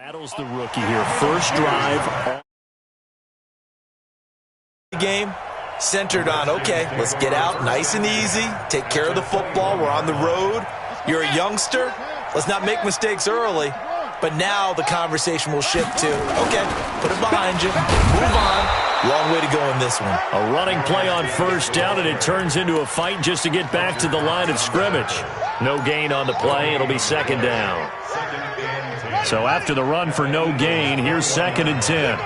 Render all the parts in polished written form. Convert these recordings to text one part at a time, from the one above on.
Battles the rookie here. First drive. Game centered on, okay, let's get out nice and easy, take care of the football, we're on the road, you're a youngster, let's not make mistakes early. But now the conversation will shift to, okay, put it behind you, move on. Long way to go in this one. A running play on first down, and it turns into a fight just to get back to the line of scrimmage. No gain on the play. It'll be second down. So after the run for no gain, here's 2nd and 10.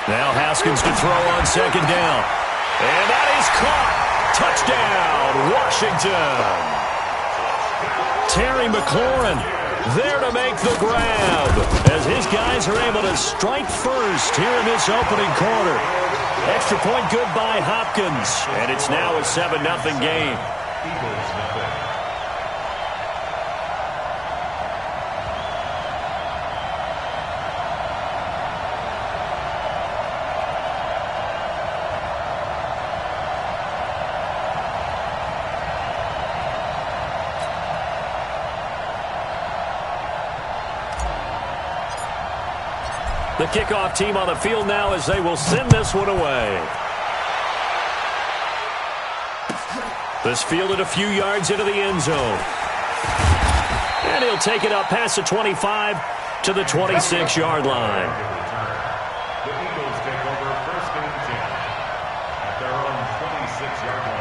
Now Haskins to throw on 2nd down. And that is caught. Touchdown, Washington. Terry McLaurin there to make the grab as his guys are able to strike first here in this opening quarter. Extra point good by Hopkins. And it's now a 7-0 game. The kickoff team on the field now as they will send this one away. This fielded a few yards into the end zone. And he'll take it up past the 25 to the 26-yard line. The Eagles take over 1st and 10 at their own 26-yard line.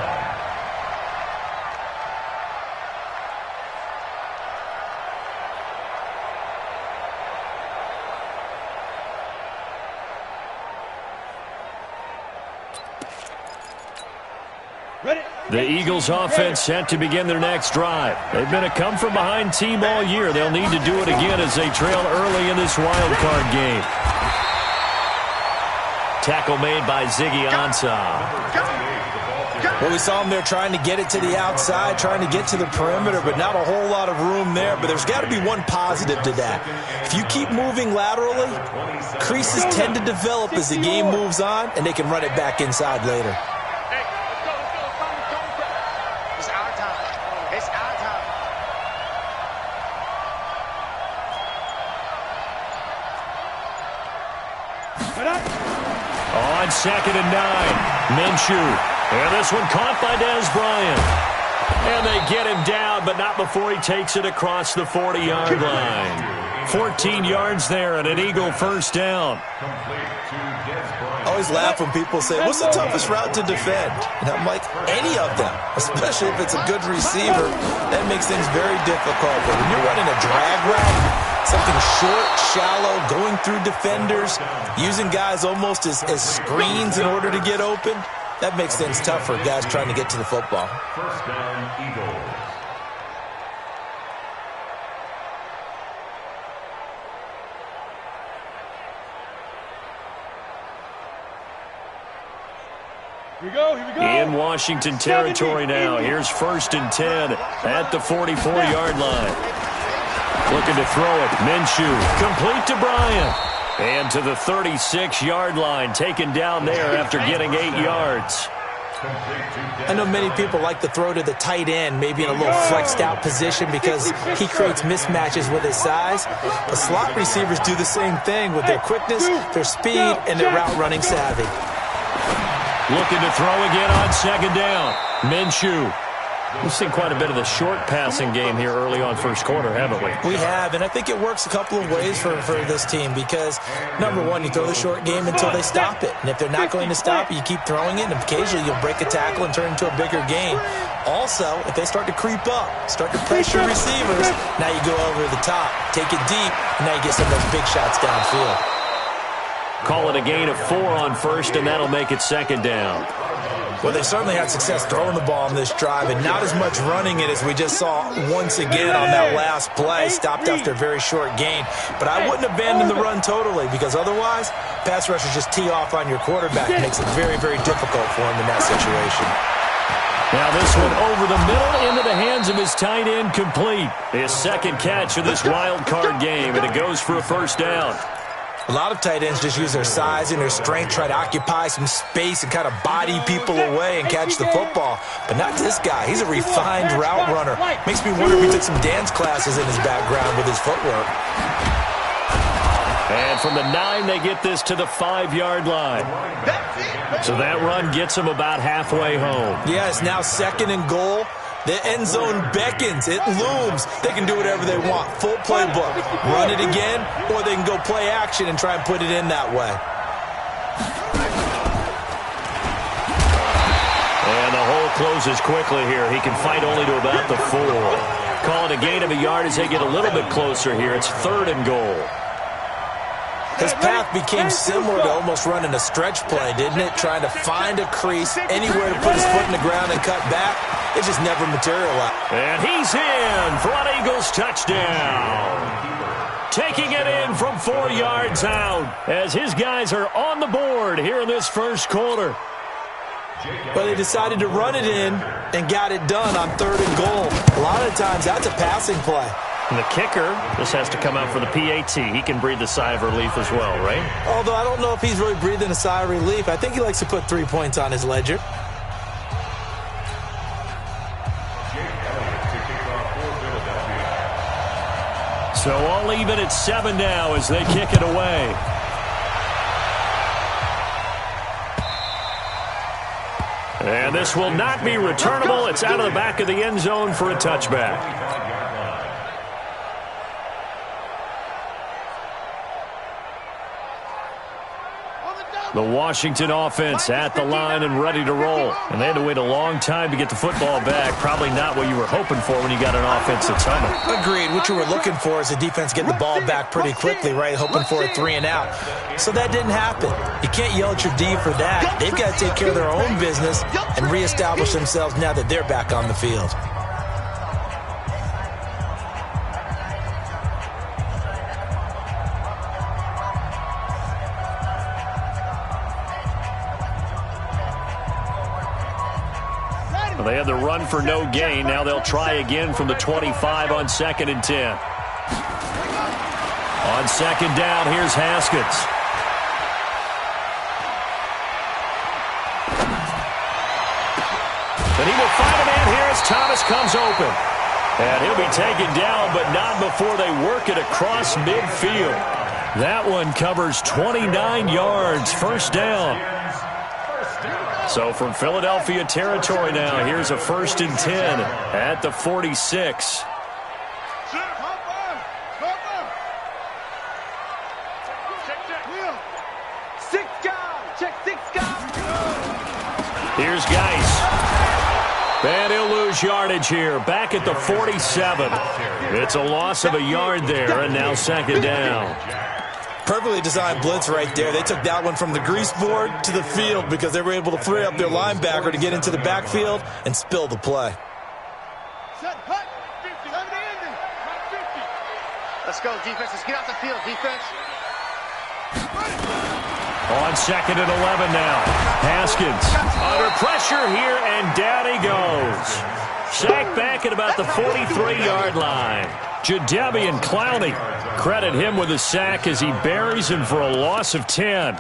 The Eagles offense set to begin their next drive. They've been a come-from-behind team all year. They'll need to do it again as they trail early in this wild card game. Tackle made by Ziggy Ansah. Well, we saw him there trying to get it to the outside, trying to get to the perimeter, but not a whole lot of room there. But there's got to be one positive to that. If you keep moving laterally, creases tend to develop as the game moves on, and they can run it back inside later. On 2nd and 9, Minshew. And this one caught by Dez Bryant. And they get him down, but not before he takes it across the 40-yard line. 14 yards there and an Eagle first down. I always laugh when people say, what's the toughest route to defend? And I'm like, any of them, especially if it's a good receiver. That makes things very difficult. But when you're running a drag route, something short, shallow, going through defenders, using guys almost as screens in order to get open, that makes things tough for guys trying to get to the football. First down, Eagles. Here we go. In Washington territory now. Here's 1st and 10 at the 44-yard line. Looking to throw it. Minshew. Complete to Bryant. And to the 36-yard line. Taken down there after getting 8 yards. I know many people like to throw to the tight end, maybe in a little flexed out position because he creates mismatches with his size. The slot receivers do the same thing with their quickness, their speed, and their route running savvy. Looking to throw again on 2nd down. Minshew. We've seen quite a bit of the short passing game here early on first quarter, haven't we? We have, and I think it works a couple of ways for this team because, number one, you throw the short game until they stop it. And if they're not going to stop it, you keep throwing it, and occasionally you'll break a tackle and turn it into a bigger gain. Also, if they start to creep up, start to pressure receivers, now you go over the top, take it deep, and now you get some of those big shots downfield. Call it a gain of 4 on first, and that'll make it 2nd down. Well, they certainly had success throwing the ball on this drive, and not as much running it as we just saw once again on that last play, stopped after a very short gain. But I wouldn't abandon the run totally because otherwise, pass rushers just tee off on your quarterback. It makes it very, very difficult for him in that situation. Now this one over the middle into the hands of his tight end, complete. His second catch of this wild card game, and it goes for a first down. A lot of tight ends just use their size and their strength, try to occupy some space and kind of body people away and catch the football. But not this guy. He's a refined route runner. Makes me wonder if he took some dance classes in his background with his footwork. And from the 9, they get this to the 5-yard line. So that run gets them about halfway home. Yeah, it's now 2nd and goal. The end zone beckons. It looms. They can do whatever they want. Full playbook. Run it again, or they can go play action and try and put it in that way. And the hole closes quickly here. He can fight only to about the 4. Call it a gain of a yard as they get a little bit closer here. It's 3rd and goal. His path became similar to almost running a stretch play, didn't it? Trying to find a crease, anywhere to put his foot in the ground and cut back. It just never materialized. And he's in for an Eagles touchdown. Taking it in from 4 yards out as his guys are on the board here in this first quarter. But they decided to run it in and got it done on 3rd and goal. A lot of times that's a passing play. And the kicker, this has to come out for the PAT. He can breathe a sigh of relief as well, right? Although I don't know if he's really breathing a sigh of relief. I think he likes to put 3 points on his ledger. So all even at 7 now as they kick it away. And this will not be returnable. It's out of the back of the end zone for a touchback. The Washington offense at the line and ready to roll. And they had to wait a long time to get the football back. Probably not what you were hoping for when you got an offense that's humming. Agreed. What you were looking for is the defense getting the ball back pretty quickly, right? Hoping for a 3 and out. So that didn't happen. You can't yell at your D for that. They've got to take care of their own business and reestablish themselves now that they're back on the field. They had the run for no gain. Now they'll try again from the 25 on 2nd and 10. On 2nd down, here's Haskins. And he will find a man here as Thomas comes open. And he'll be taken down, but not before they work it across midfield. That one covers 29 yards, 1st down. So from Philadelphia territory now, here's a 1st and 10 at the 46. Here's Geis. And he'll lose yardage here, back at the 47. It's a loss of a yard there, and now 2nd down. Perfectly designed blitz right there. They took that one from the grease board to the field because they were able to free up their linebacker to get into the backfield and spill the play. Let's go, defense. Let's get off the field, defense. On 2nd and 11 now. Haskins under pressure here, and down he goes. Sacked back at about the 43-yard line. Jadeveon Clowney, credit him with a sack as he buries him for a loss of 10.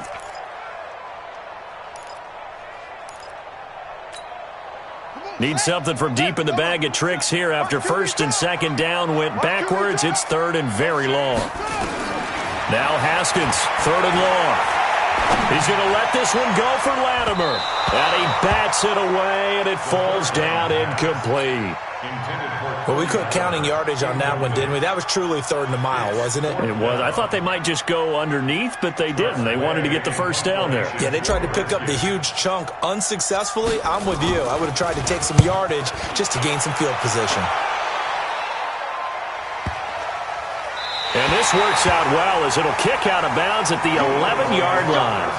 Need something from deep in the bag of tricks here after 1st and 2nd down went backwards. It's 3rd and very long. Now Haskins, 3rd and long. He's going to let this one go for Latimer. And he bats it away, and it falls down incomplete. Well, we quit counting yardage on that one, didn't we? That was truly 3rd and a mile, wasn't it? It was. I thought they might just go underneath, but they didn't. They wanted to get the 1st down there. Yeah, they tried to pick up the huge chunk unsuccessfully. I'm with you. I would have tried to take some yardage just to gain some field position. And this works out well as it'll kick out of bounds at the 11-yard line.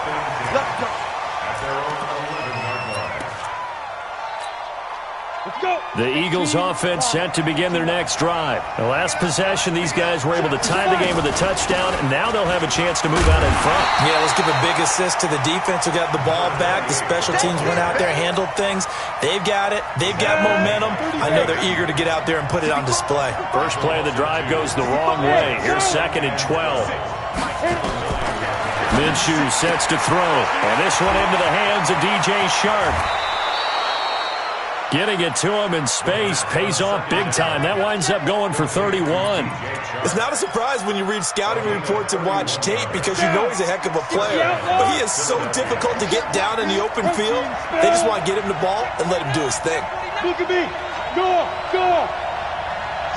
The Eagles offense set to begin their next drive. The last possession, these guys were able to tie the game with a touchdown, and now they'll have a chance to move out in front. Yeah, let's give a big assist to the defense who got the ball back. The special teams went out there, handled things. They've got it. They've got momentum. I know they're eager to get out there and put it on display. First play of the drive goes the wrong way. Here's 2nd and 12. Minshew sets to throw. And this one into the hands of DJ Sharp. Getting it to him in space pays off big time. That winds up going for 31. It's not a surprise when you read scouting reports and watch tape because you know he's a heck of a player. But he is so difficult to get down in the open field. They just want to get him the ball and let him do his thing. Look at me. Go.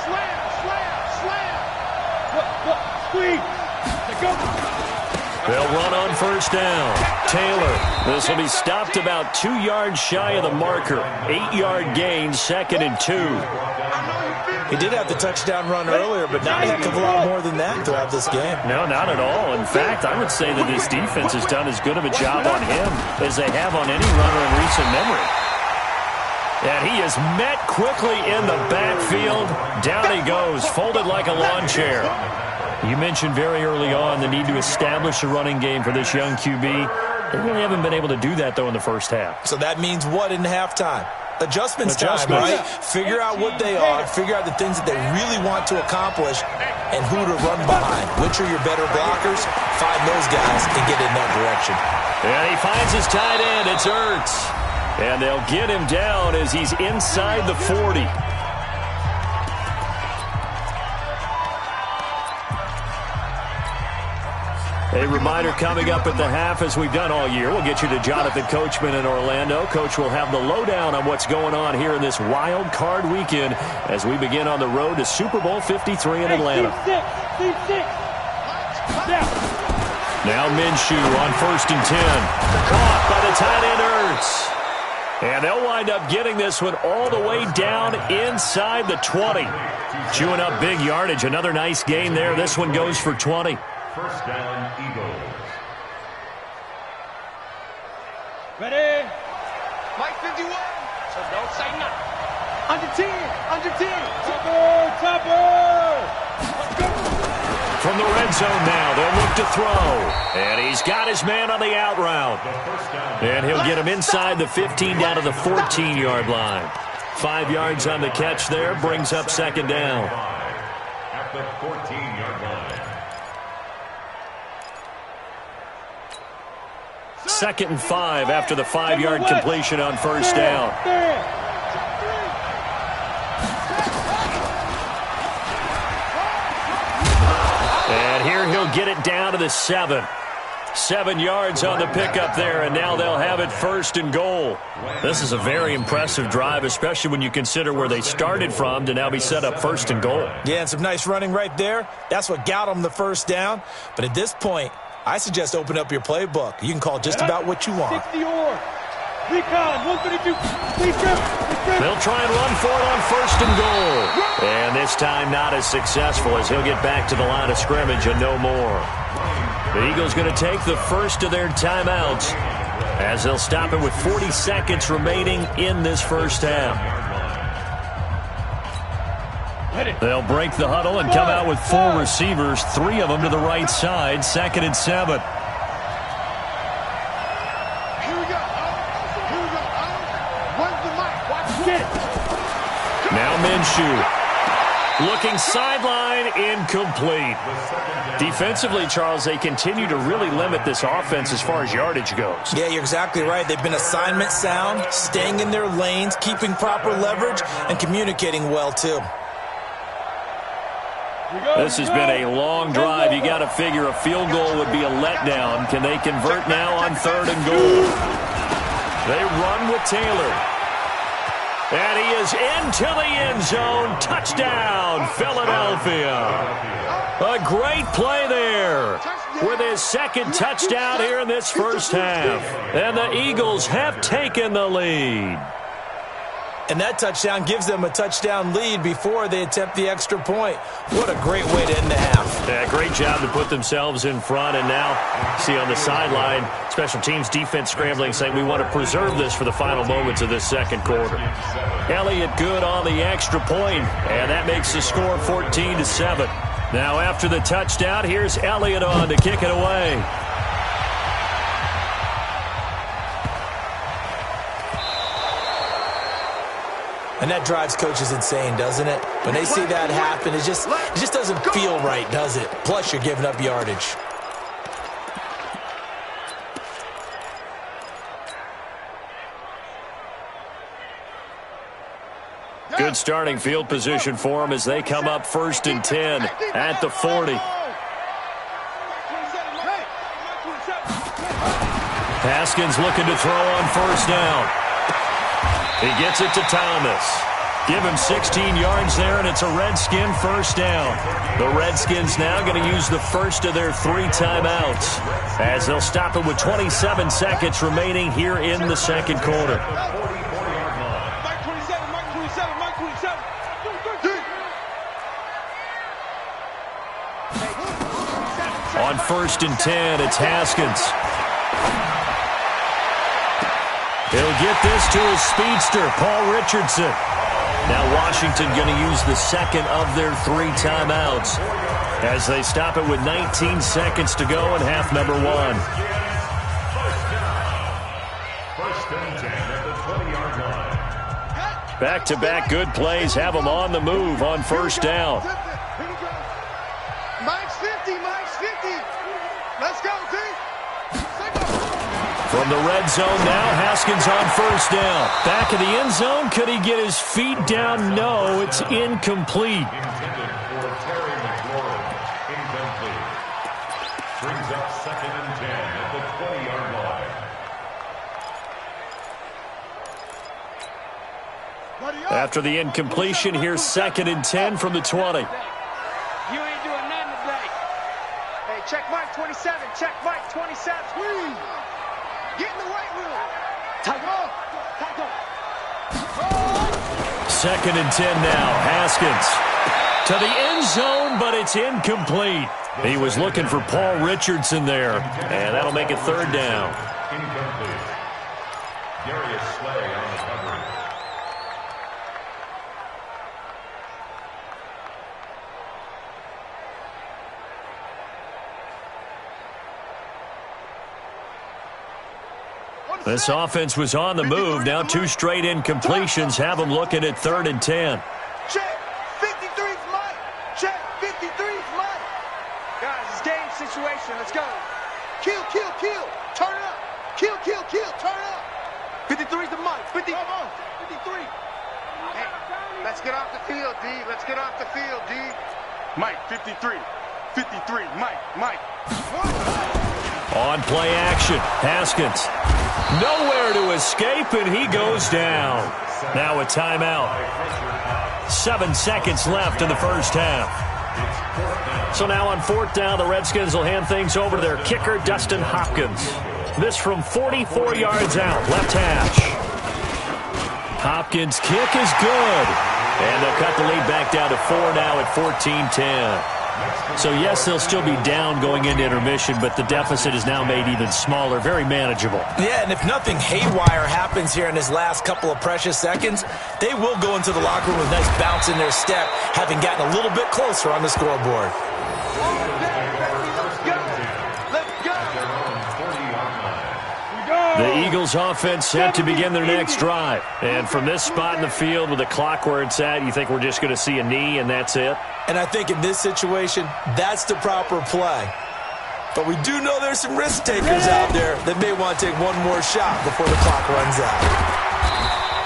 Slam. Squeeze. Go. They'll run on first down. Taylor. This will be stopped about 2 yards shy of the marker. 8-yard gain, 2nd and 2. He did have the touchdown run earlier, but not a heck of a lot more than that throughout this game. No, not at all. In fact, I would say that this defense has done as good of a job on him as they have on any runner in recent memory. And he is met quickly in the backfield. Down he goes, folded like a lawn chair. You mentioned very early on the need to establish a running game for this young QB. They really haven't been able to do that, though, in the first half. So that means what in halftime? Adjustments time, right? Figure out what they are, figure out the things that they really want to accomplish, and who to run behind. Which are your better blockers? Find those guys and get in that direction. And he finds his tight end. It's Ertz. And they'll get him down as he's inside the 40. A reminder coming up at the half, as we've done all year. We'll get you to Jonathan Coachman in Orlando. Coach will have the lowdown on what's going on here in this wild card weekend as we begin on the road to Super Bowl 53 in Atlanta. Now Minshew on 1st and 10. Caught by the tight end Ertz. And they'll wind up getting this one all the way down inside the 20. Chewing up big yardage. Another nice gain there. This one goes for 20. First down, Eagles. Ready? Mike 51. So don't say nothing. Under 10. Topper. From the red zone now, they'll look to throw. And he's got his man on the out route. And he'll get him inside the 15 down to the 14-yard line. 5 yards on the catch there, brings up 2nd down. At the 14-yard line. 2nd and 5 after the 5-yard completion on first down. And here he'll get it down to the 7. 7 yards on the pickup there, and now they'll have it 1st and goal. This is a very impressive drive, especially when you consider where they started from to now be set up 1st and goal. Yeah, and some nice running right there. That's what got them the first down. But at this point, I suggest open up your playbook. You can call just about what you want. 60 or recon 132. They'll try and run for it on 1st and goal. And this time not as successful as he'll get back to the line of scrimmage and no more. The Eagles going to take the first of their timeouts as they'll stop it with 40 seconds remaining in this first half. They'll break the huddle and come out with 4 receivers, 3 of them to the right side, 2nd and 7. Here we go. Where's the mic? Watch it. Now Minshew. Looking sideline, incomplete. Defensively, Charles, they continue to really limit this offense as far as yardage goes. Yeah, you're exactly right. They've been assignment sound, staying in their lanes, keeping proper leverage, and communicating well, too. This has been a long drive. You got to figure a field goal would be a letdown. Can they convert now on 3rd and goal? They run with Taylor. And he is into the end zone. Touchdown, Philadelphia. A great play there with his 2nd touchdown here in this first half. And the Eagles have taken the lead. And that touchdown gives them a touchdown lead before they attempt the extra point. What a great way to end the half. Yeah, great job to put themselves in front. And now, see on the sideline, special teams defense scrambling, saying we want to preserve this for the final moments of this 2nd quarter. Elliott good on the extra point, and that makes the score 14-7. Now after the touchdown, here's Elliott on to kick it away. And that drives coaches insane, doesn't it? When they see that happen, it just doesn't feel right, does it? Plus, you're giving up yardage. Good starting field position for them as they come up 1st and 10 at the 40. Haskins looking to throw on 1st down. He gets it to Thomas. Give him 16 yards there, and it's a Redskin 1st down. The Redskins now going to use the first of their 3 timeouts as they'll stop it with 27 seconds remaining here in the 2nd quarter. On 1st and 10, it's Haskins. He'll get this to his speedster, Paul Richardson. Now Washington going to use the 2nd of their 3 timeouts as they stop it with 19 seconds to go in half number 1. 1st and 10 at the 20-yard line. Back-to-back good plays have them on the move on 1st down. Mike's 50, Mike's 50. Let's go, D. From the red zone now, Haskins on 1st down. Back of the end zone, could he get his feet down? No, it's incomplete. Intended for Terry McLaurin. Incomplete. Brings up 2nd and 10 at the 20-yard line. After the incompletion, here's 2nd and 10 from the 20. You ain't doing nothing today. Hey, check Mike 27. Check Mike 27. Squeeze. Get in the right room. Tiger. 2nd and 10 now. Haskins to the end zone, but it's incomplete. He was looking for Paul Richardson there, and that'll make it 3rd down. Incomplete. Darius Slay on the coverage. This offense was on the move. Now 2 straight incompletions have them looking at 3rd and 10. Check. 53's Mike. Check. 53's Mike. Guys, it's game situation. Let's go. Kill, kill, kill. Turn it up. Kill, kill, kill. Turn it up. 53's the Mike. 53. Hey, let's get off the field, D. Let's get off the field, D. Mike, 53. 53. Mike. On play action, Haskins. Nowhere to escape, and he goes down. Now a timeout. 7 seconds left in the 1st half. So now on 4th down, the Redskins will hand things over to their kicker, Dustin Hopkins. This from 44 yards out, left hash. Hopkins' kick is good. And they'll cut the lead back down to 4 now at 14-10. So, yes, they'll still be down going into intermission, but the deficit is now made even smaller, very manageable. Yeah, and if nothing haywire happens here in his last couple of precious seconds, they will go into the locker room with a nice bounce in their step, having gotten a little bit closer on the scoreboard. The Eagles offense set to begin their next drive. And from this spot in the field with the clock where it's at, you think we're just going to see a knee and that's it? And I think in this situation, that's the proper play. But we do know there's some risk takers out there that may want to take one more shot before the clock runs out.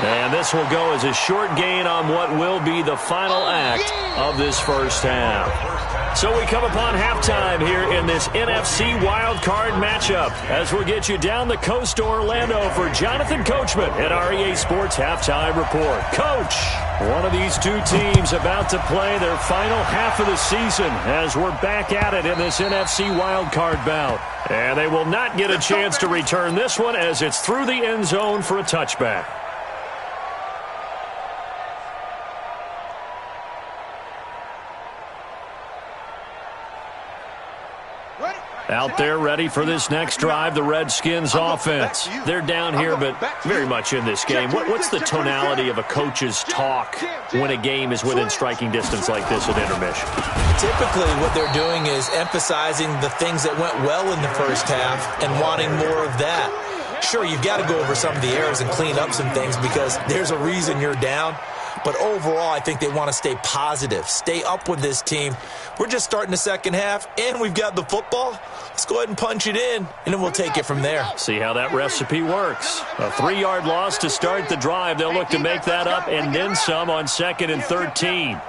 And this will go as a short gain on what will be the final act of this 1st half. So we come upon halftime here in this NFC wildcard matchup as we'll get you down the coast to Orlando for Jonathan Coachman at REA Sports Halftime Report. Coach, one of these 2 teams about to play their final half of the season as we're back at it in this NFC wildcard bout. And they will not get a chance to return this one as it's through the end zone for a touchback. Out there ready for this next drive, the Redskins offense. They're down here, but very much in this game. What's the tonality of a coach's talk when a game is within striking distance like this at intermission? Typically, what they're doing is emphasizing the things that went well in the 1st half and wanting more of that. Sure, you've got to go over some of the errors and clean up some things because there's a reason you're down. But overall, I think they want to stay positive, stay up with this team. We're just starting the second half, and we've got the football. Let's go ahead and punch it in, and then we'll take it from there. See how that recipe works. A 3-yard loss to start the drive. They'll look to make that up and then some on 2nd and 13.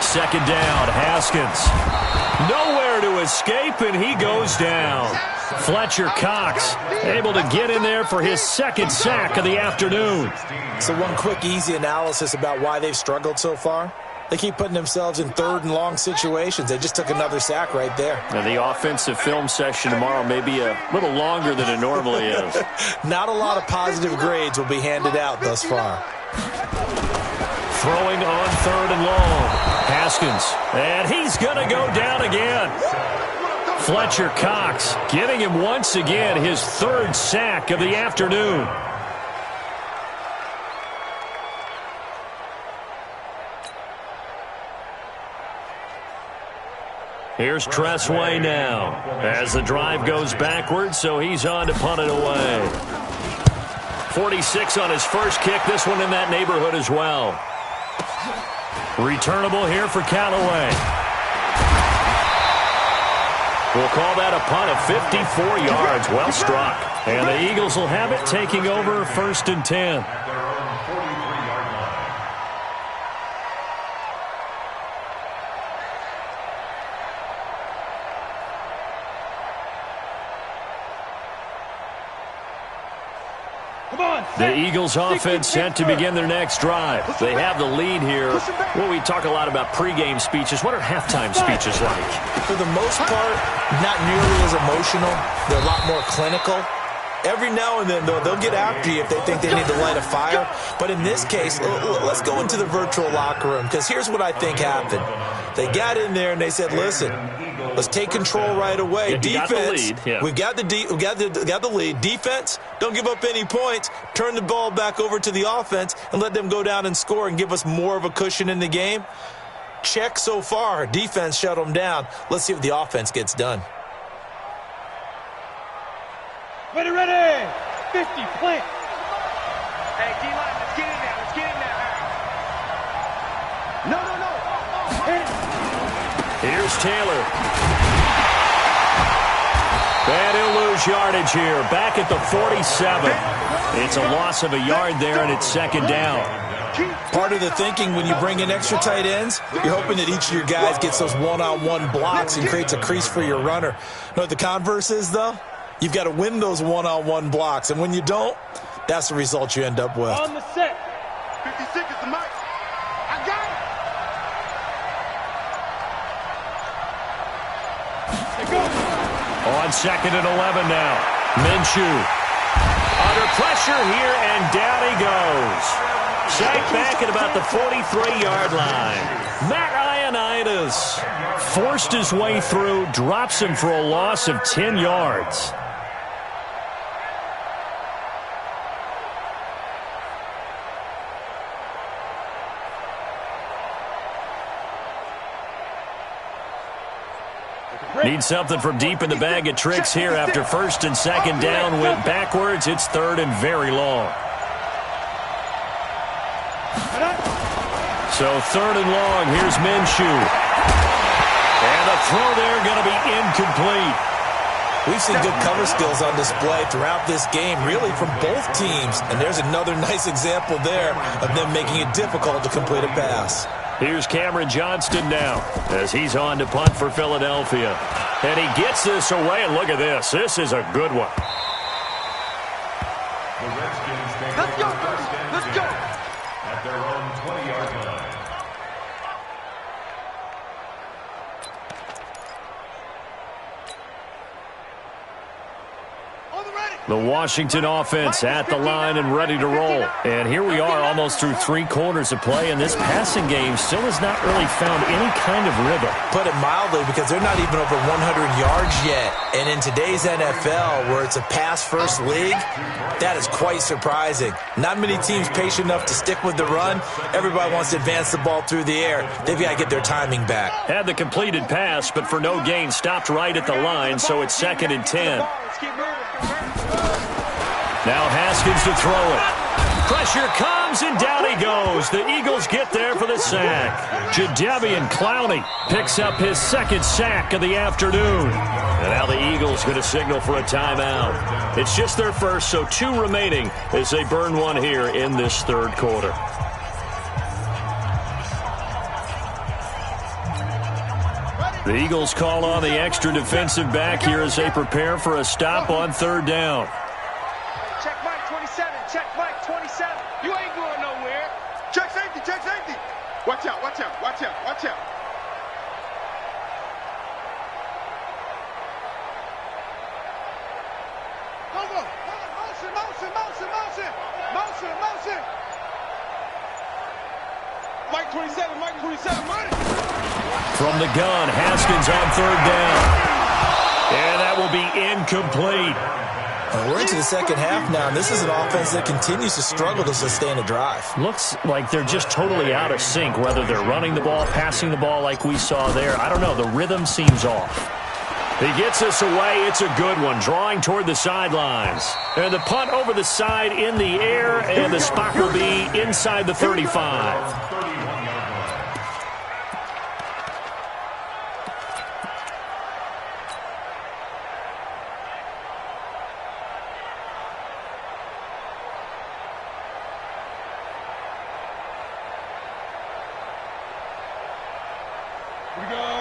Second down, Haskins. Nowhere to escape, and he goes down. Fletcher Cox able to get in there for his 2nd sack of the afternoon. So one quick, easy analysis about why they've struggled so far. They keep putting themselves in 3rd and long situations. They just took another sack right there. And the offensive film session tomorrow may be a little longer than it normally is. Not a lot of positive grades will be handed out thus far. Throwing on 3rd and long. Haskins. And he's going to go down again. Fletcher Cox getting him once again his 3rd sack of the afternoon. Here's Tressway now as the drive goes backwards, so he's on to punt it away. 46 on his first kick, this one in that neighborhood as well. Returnable here for Callaway. We'll call that a punt of 54 yards. Well struck. And the Eagles will have it, taking over 1st and 10. The Eagles offense set to begin their next drive. They have the lead here. Well, we talk a lot about pregame speeches. What are halftime speeches like? For the most part, not nearly as emotional. They're a lot more clinical. Every now and then, though, they'll get after you if they think they need to light a fire. But in this case, let's go into the virtual locker room, because here's what I think happened. They got in there and they said, listen, let's take control right away. Yeah, defense, we've got the lead. Defense, don't give up any points. Turn the ball back over to the offense and let them go down and score and give us more of a cushion in the game. Check so far. Defense shut them down. Let's see if the offense gets done. Ready, 50, plant. Hey, D-line, let's get in there. Let's get in there. No. Here's Taylor. And he'll lose yardage here. Back at the 47. It's a loss of a yard there, and it's 2nd down. Part of the thinking when you bring in extra tight ends, you're hoping that each of your guys gets those one-on-one blocks and creates a crease for your runner. You know what the converse is, though? You've got to win those one-on-one blocks, and when you don't, that's the result you end up with. On the set. 56 is the mark. I got it. Go. On 2nd and 11 now. Minshew. Under pressure here, and down he goes. Sacked back at about the 43-yard line. Matt Ioannidis forced his way through, drops him for a loss of 10 yards. Need something from deep in the bag of tricks here after 1st and 2nd down went backwards. It's 3rd and very long. So 3rd and long, here's Minshew. And the throw there going to be incomplete. We've seen good cover skills on display throughout this game, really from both teams. And there's another nice example there of them making it difficult to complete a pass. Here's Cameron Johnston now as he's on to punt for Philadelphia. And he gets this away, and look at this. This is a good one. The Redskins take Let's go, over 1st and let's 10 go. at their own 20-yard line. The Washington offense at the line and ready to roll. And here we are almost through 3 quarters of play, and this passing game still has not really found any kind of rhythm. Put it mildly, because they're not even over 100 yards yet. And in today's NFL, where it's a pass-first league, that is quite surprising. Not many teams patient enough to stick with the run. Everybody wants to advance the ball through the air. They've got to get their timing back. Had the completed pass, but for no gain, stopped right at the line, so it's 2nd and 10. Now Haskins to throw it. Pressure comes, and down he goes. The Eagles get there for the sack. Jadeveon Clowney picks up his second sack of the afternoon. And now the Eagles going to signal for a timeout. It's just their first, so 2 remaining as they burn one here in this third quarter. The Eagles call on the extra defensive back here as they prepare for a stop on third down. Check Mike 27. Check Mike 27. You ain't going nowhere. Check safety. Check safety. Watch out. Watch out. Watch out. Watch out. Motion. Motion. Motion. Motion. Motion. Motion. Mike 27. Mike 27. Money. From the gun, Haskins on third down. And that will be incomplete. We're into the second half now, and this is an offense that continues to struggle to sustain a drive. Looks like they're just totally out of sync, whether they're running the ball, passing the ball like we saw there. I don't know. The rhythm seems off. He gets us away. It's a good one, drawing toward the sidelines. And the punt over the side in the air, and the spot will be inside the 35.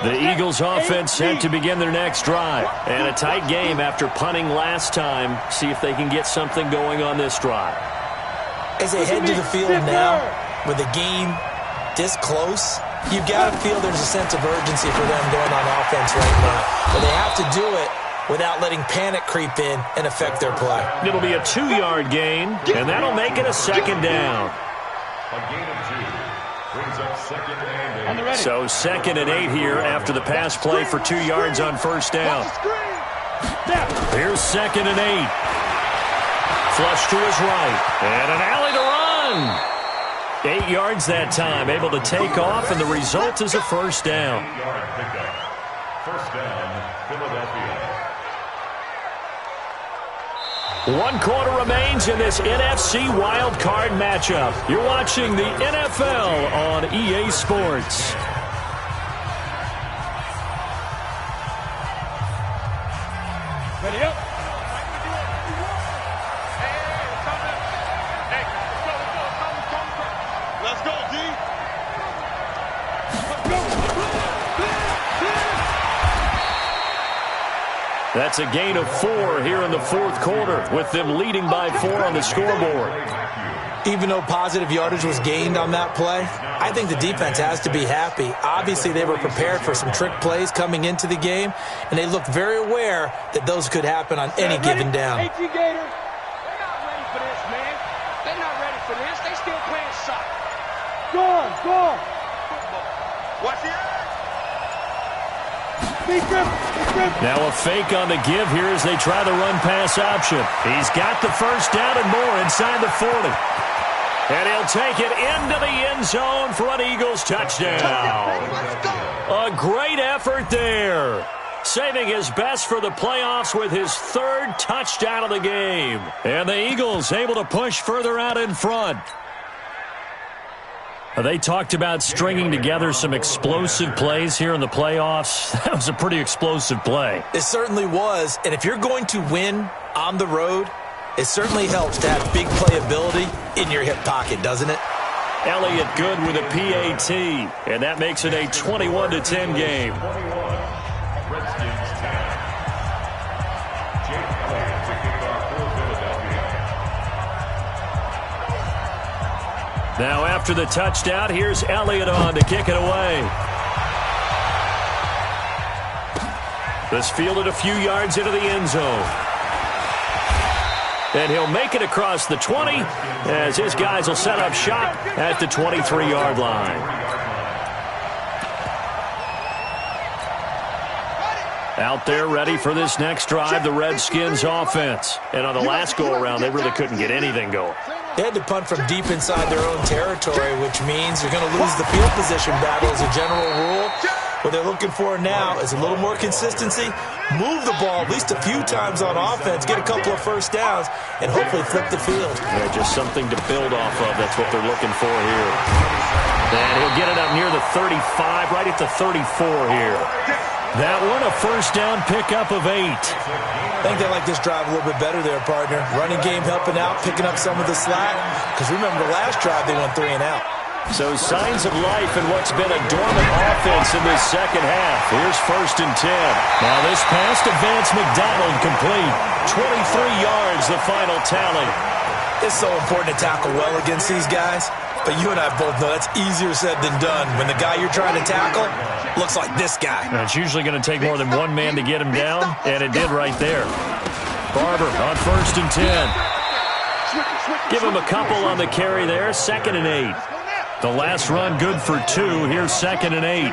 The Eagles offense set to begin their next drive. And a tight game after punting last time. See if they can get something going on this drive. As they head to the field now, with the game this close, you've got to feel there's a sense of urgency for them going on offense right now. But they have to do it without letting panic creep in and affect their play. It'll be a 2-yard gain, and that'll make it a second down. A gain of 2 brings up second and 8. So 2nd and 8 here after the pass play for 2 yards on first down. Here's 2nd and 8. Flush to his right. And an alley to run. 8 yards that time. Able to take off, and the result is a first down. 8-yard pickup. First down, Philadelphia. 1 quarter remains in this NFC wildcard matchup. You're watching the NFL on EA Sports. Ready up. Let's go, D. That's a gain of 4 here in the fourth quarter, with them leading by 4 on the scoreboard. Even though positive yardage was gained on that play, I think the defense has to be happy. Obviously, they were prepared for some trick plays coming into the game, and they looked very aware that those could happen on any given down. AT Gator. They're not ready for this, man. They're not ready for this. They still playing soccer. Gone. Watch it. Big grip. Now a fake on the give here as they try the run-pass option. He's got the first down and more inside the 40. And he'll take it into the end zone for an Eagles touchdown. Let's go. A great effort there. Saving his best for the playoffs with his 3rd touchdown of the game. And the Eagles able to push further out in front. They talked about stringing together some explosive plays here in the playoffs. That was a pretty explosive play. It certainly was, and if you're going to win on the road, it certainly helps to have big playability in your hip pocket, doesn't it? Elliott good with a PAT, and that makes it a 21-10 game. 21. Redskins 10. Jake Elliott to kick off for Philadelphia. Now after the touchdown, here's Elliott on to kick it away. This fielded a few yards into the end zone. And he'll make it across the 20 as his guys will set up shop at the 23-yard line. Out there ready for this next drive, the Redskins offense. And on the last go-around, they really couldn't get anything going. They had to punt from deep inside their own territory, which means you're going to lose the field position battle as a general rule. What they're looking for now is a little more consistency, move the ball at least a few times on offense, get a couple of first downs, and hopefully flip the field. Yeah, just something to build off of. That's what they're looking for here. And he'll get it up near the 35, right at the 34 here. That one, a first down pickup of 8. I think they like this drive a little bit better there, partner. Running game helping out, picking up some of the slack. Because remember, the last drive they went 3 and out. So signs of life in what's been a dormant offense in this second half. Here's first and 10. Now this pass to Vance McDonald complete. 23 yards, the final tally. It's so important to tackle well against these guys. But you and I both know that's easier said than done. When the guy you're trying to tackle looks like this guy. Now it's usually going to take more than one man to get him down, and it did right there. Barber on first and 10. Give him a couple on the carry there. Second and 8. The last run good for 2. Here's second and 8. It's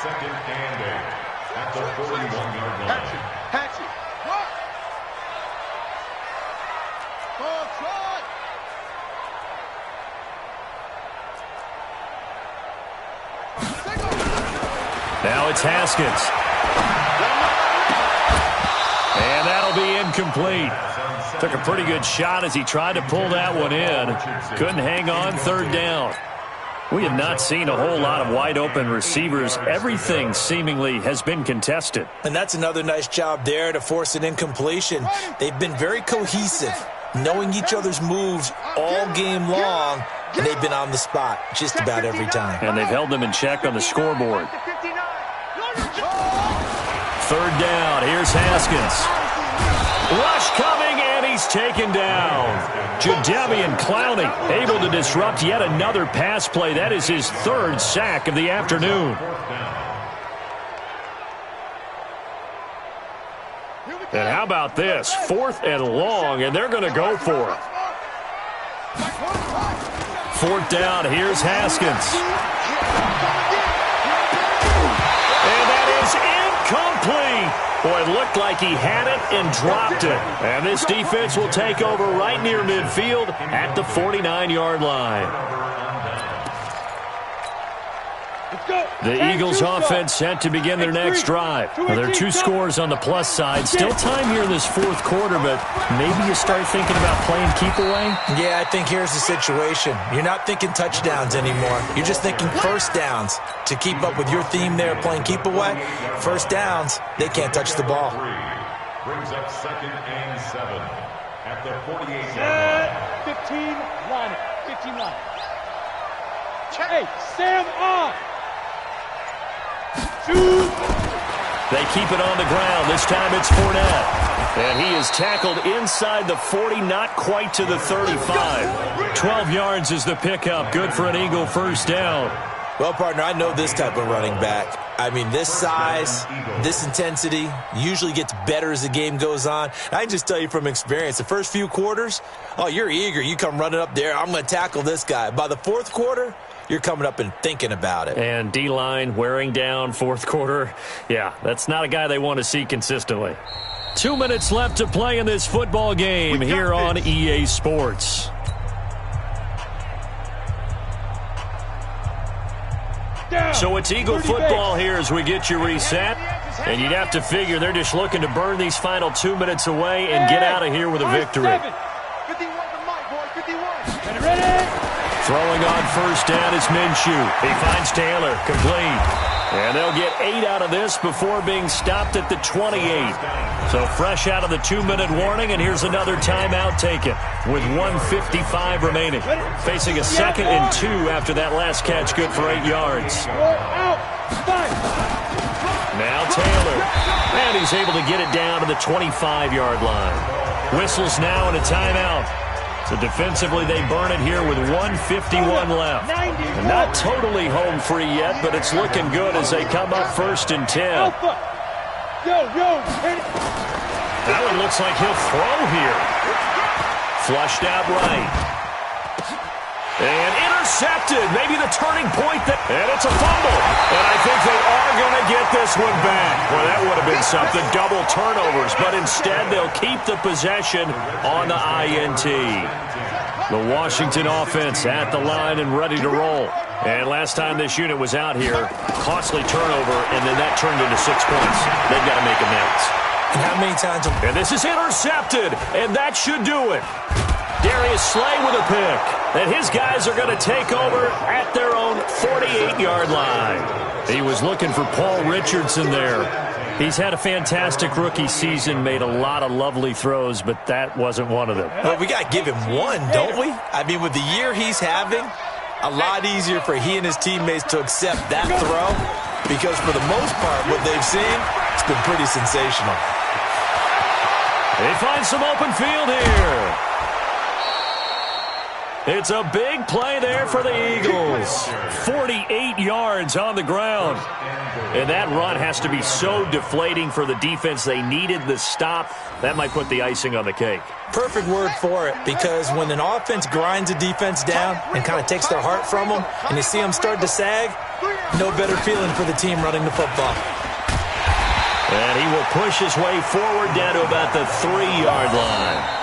second and 8 at the 41-yard line. Now it's Haskins. And that'll be incomplete. Took a pretty good shot as he tried to pull that one in. Couldn't hang on, third down. We have not seen a whole lot of wide-open receivers. Everything seemingly has been contested. And that's another nice job there to force an incompletion. They've been very cohesive, knowing each other's moves all game long, and they've been on the spot just about every time. And they've held them in check on the scoreboard. Third down. Here's Haskins. Rush coming, and he's taken down. Jadeveon Clowney able to disrupt yet another pass play. That is his third sack of the afternoon. And how about this? 4th and long, and they're going to go for it. 4th down. Here's Haskins. And that is incomplete. Boy, it looked like he had it and dropped it. And this defense will take over right near midfield at the 49-yard line. The Eagles offense set to begin their next drive. Well, there are 2 scores on the plus side. Still time here in this 4th quarter, but maybe you start thinking about playing keep away? Yeah, I think here's the situation. You're not thinking touchdowns anymore. You're just thinking first downs. To keep up with your theme there, playing keep away, first downs, they can't touch the ball. Brings up second and 7 at the 48-yard line. 15 line. Hey, Sam on. They keep it on the ground. This time it's Fournette. And he is tackled inside the 40, not quite to the 35. 12 yards is the pickup. Good for an Eagle first down. Well, partner, I know this type of running back. I mean, this size, this intensity usually gets better as the game goes on. I can just tell you from experience, the first few quarters, oh, you're eager. You come running up there, I'm going to tackle this guy. By the 4th quarter, you're coming up and thinking about it. And D-line wearing down 4th quarter. Yeah, that's not a guy they want to see consistently. 2 minutes left to play in this football game here on EA Sports. So it's Eagle football here as we get you reset. And you'd have to figure they're just looking to burn these final 2 minutes away and get out of here with a victory. Throwing on first down is Minshew. He finds Taylor, complete. And they'll get 8 out of this before being stopped at the 28. So fresh out of the 2-minute warning, and here's another timeout taken with 1:55 remaining. Facing a 2nd and 2 after that last catch, good for 8 yards. Now Taylor, and he's able to get it down to the 25-yard line. Whistles now and a timeout. So defensively, they burn it here with 1:51 left. And not totally home free yet, but it's looking good as they come up first and 10. That one looks like he'll throw here. Flushed out right. And intercepted. Maybe the turning point. And it's a fumble. And I think they are going to get this one back. Well, that would have been something. Double turnovers. But instead, they'll keep the possession on the INT. The Washington offense at the line and ready to roll. And last time this unit was out here, costly turnover, and then that turned into 6 points. They've got to make amends. And how many times? And this is intercepted, and that should do it. Darius Slay with a pick. And his guys are going to take over at their own 48-yard line. He was looking for Paul Richardson there. He's had a fantastic rookie season, made a lot of lovely throws, but that wasn't one of them. Well, we got to give him one, don't we? I mean, with the year he's having, a lot easier for he and his teammates to accept that throw because for the most part, what they've seen, it's been pretty sensational. They find some open field here. It's a big play there for the Eagles. 48 yards on the ground. And that run has to be so deflating for the defense. They needed the stop. That might put the icing on the cake. Perfect word for it, because when an offense grinds a defense down and kind of takes their heart from them, and you see them start to sag, no better feeling for the team running the football. And he will push his way forward down to about the 3-yard line.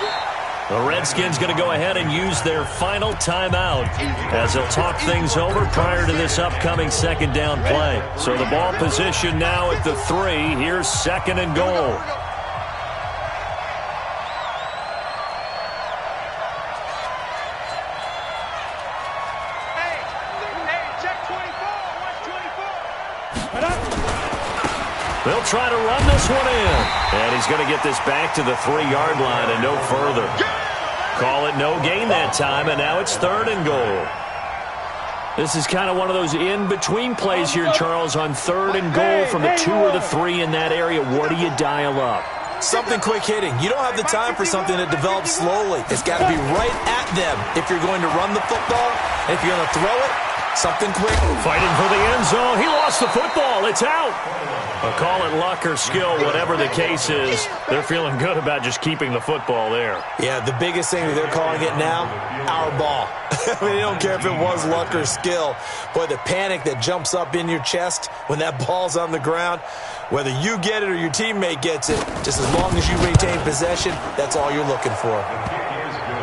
The Redskins going to go ahead and use their final timeout as they'll talk things over prior to this upcoming second down play. So the ball position now at the 3. Here's second and goal. They'll try to run this one in. And he's going to get this back to the 3-yard line and no further. Call it no gain that time, and now it's third and goal. This is kind of one of those in-between plays here, Charles, on third and goal from the 2 or the 3 in that area. What do you dial up? Something quick hitting. You don't have the time for something that develops slowly. It's got to be right at them if you're going to run the football. And if you're going to throw it, something quick. Fighting for the end zone. He lost the football. It's out. Call it luck or skill, whatever the case is. They're feeling good about just keeping the football there. Yeah, the biggest thing that they're calling it now, our ball. I mean, they don't care if it was luck or skill. Boy, the panic that jumps up in your chest when that ball's on the ground, whether you get it or your teammate gets it, just as long as you retain possession, that's all you're looking for.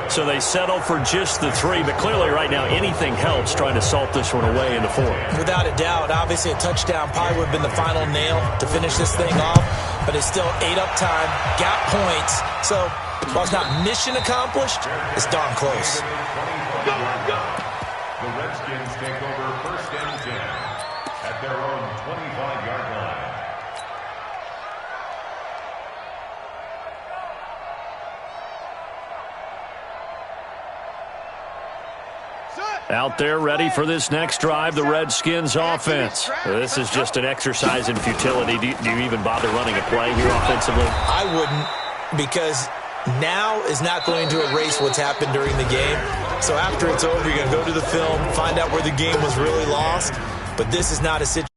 So they settle for just the 3, but clearly right now anything helps trying to salt this one away in the 4. Without a doubt, obviously a touchdown probably would have been the final nail to finish this thing off, but it's still 8 up time, got points, so while it's not mission accomplished, it's darn close. The Redskins take over first and 10 at their own 25-yard line. Out there ready for this next drive, the Redskins offense. This is just an exercise in futility. Do you even bother running a play here offensively? I wouldn't, because now is not going to erase what's happened during the game. So after it's over, you're going to go to the film, find out where the game was really lost. But this is not a situation